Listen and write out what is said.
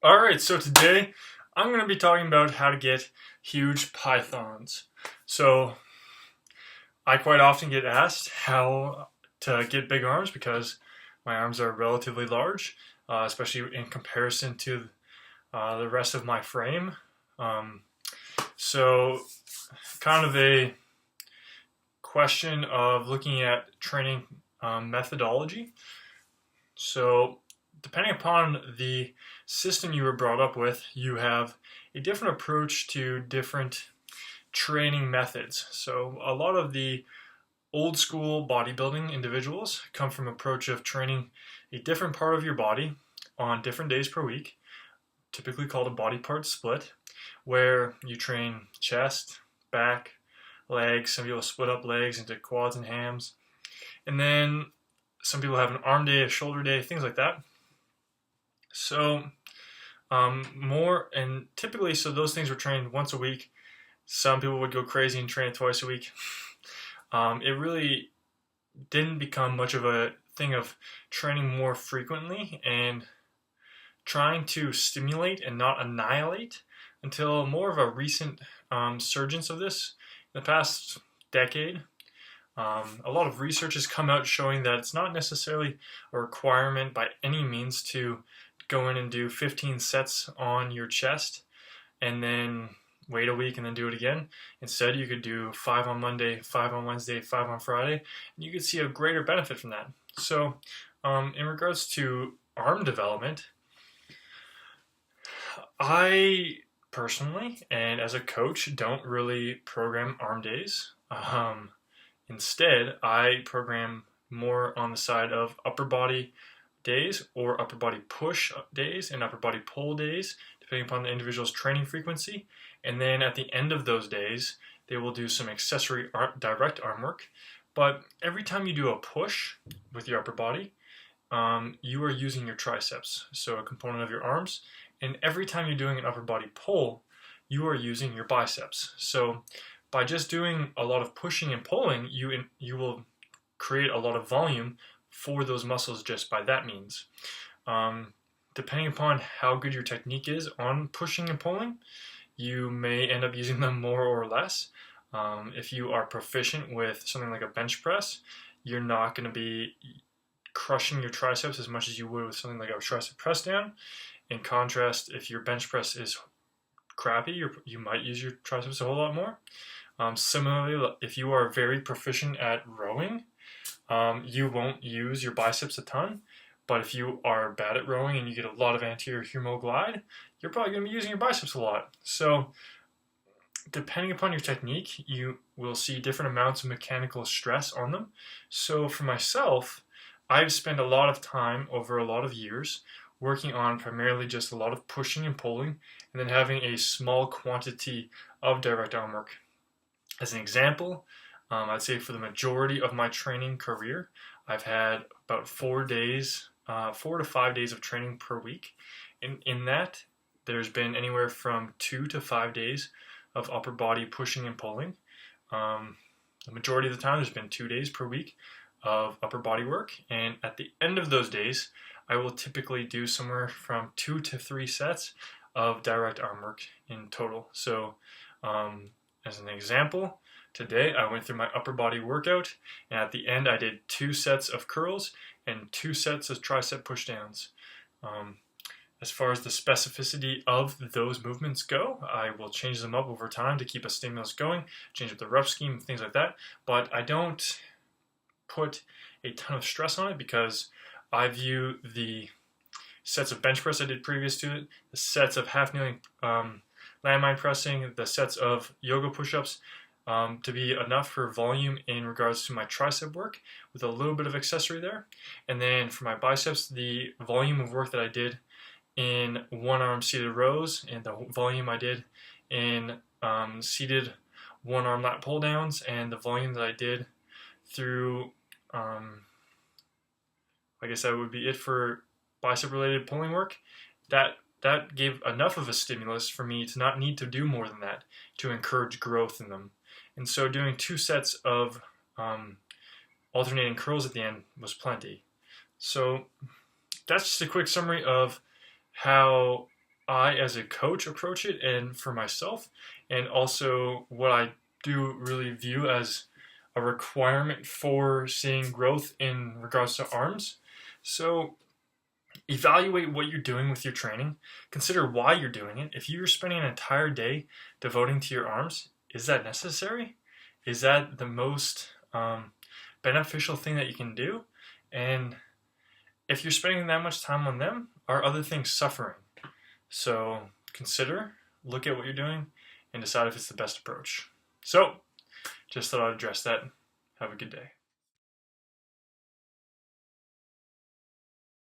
Alright, so today I'm going to be talking about how to get huge pythons. So I quite often get asked how to get big arms because my arms are relatively large, especially in comparison to the rest of my frame. So kind of a question of looking at training methodology. So depending upon the system you were brought up with, you have a different approach to different training methods. So a lot of the old school bodybuilding individuals come from an approach of training a different part of your body on different days per week, typically called a body part split, where you train chest, back, legs. Some people split up legs into quads and hams. And then some people have an arm day, a shoulder day, things like that. So so those things were trained once a week. Some people would go crazy and train it twice a week. It really didn't become much of a thing of training more frequently and trying to stimulate and not annihilate until more of a recent surgence of this in the past decade. A lot of research has come out showing that it's not necessarily a requirement by any means to go in and do 15 sets on your chest and then wait a week and then do it again. Instead, you could do 5 on Monday, 5 on Wednesday, 5 on Friday, and you could see a greater benefit from that. So in regards to arm development, I personally, and as a coach, don't really program arm days. Instead, I program more on the side of upper body days or upper body push days and upper body pull days, depending upon the individual's training frequency. And then at the end of those days, they will do some accessory direct arm work. But every time you do a push with your upper body, you are using your triceps, so a component of your arms. And every time you're doing an upper body pull, you are using your biceps. So by just doing a lot of pushing and pulling, you will create a lot of volume for those muscles just by that means. Depending upon how good your technique is on pushing and pulling, you may end up using them more or less. If you are proficient with something like a bench press, you're not going to be crushing your triceps as much as you would with something like a tricep press down. In contrast, if your bench press is crappy, you might use your triceps a whole lot more. Similarly, if you are very proficient at rowing, you won't use your biceps a ton. But if you are bad at rowing and you get a lot of anterior humeral glide, you're probably going to be using your biceps a lot. So depending upon your technique, you will see different amounts of mechanical stress on them. So for myself, I've spent a lot of time over a lot of years working on primarily just a lot of pushing and pulling, and then having a small quantity of direct arm work. As an example, I'd say for the majority of my training career, I've had about 4 to 5 days of training per week. In that, there's been anywhere from 2 to 5 days of upper body pushing and pulling. The majority of the time, there's been 2 days per week of upper body work. And at the end of those days, I will typically do somewhere from 2 to 3 sets of direct arm work in total. So as an example, today I went through my upper body workout, and at the end I did 2 sets of curls and 2 sets of tricep pushdowns. As far as the specificity of those movements go, I will change them up over time to keep a stimulus going, change up the rep scheme, things like that. But I don't put a ton of stress on it because I view the sets of bench press I did previous to it, the sets of half kneeling landmine pressing, the sets of yoga push-ups to be enough for volume in regards to my tricep work with a little bit of accessory there. And then for my biceps, the volume of work that I did in one-arm seated rows and the volume I did in seated one-arm lat pull-downs and the volume that I did through, I guess that would be it for bicep-related pulling work. That gave enough of a stimulus for me to not need to do more than that to encourage growth in them. And so doing 2 sets of alternating curls at the end was plenty. So that's just a quick summary of how I, as a coach, approach it, and for myself, and also what I do really view as a requirement for seeing growth in regards to arms. So evaluate what you're doing with your training. Consider why you're doing it. If you're spending an entire day devoting to your arms, is that necessary? Is that the most beneficial thing that you can do? And if you're spending that much time on them, are other things suffering? So consider, look at what you're doing, and decide if it's the best approach. So, just thought I'd address that. Have a good day.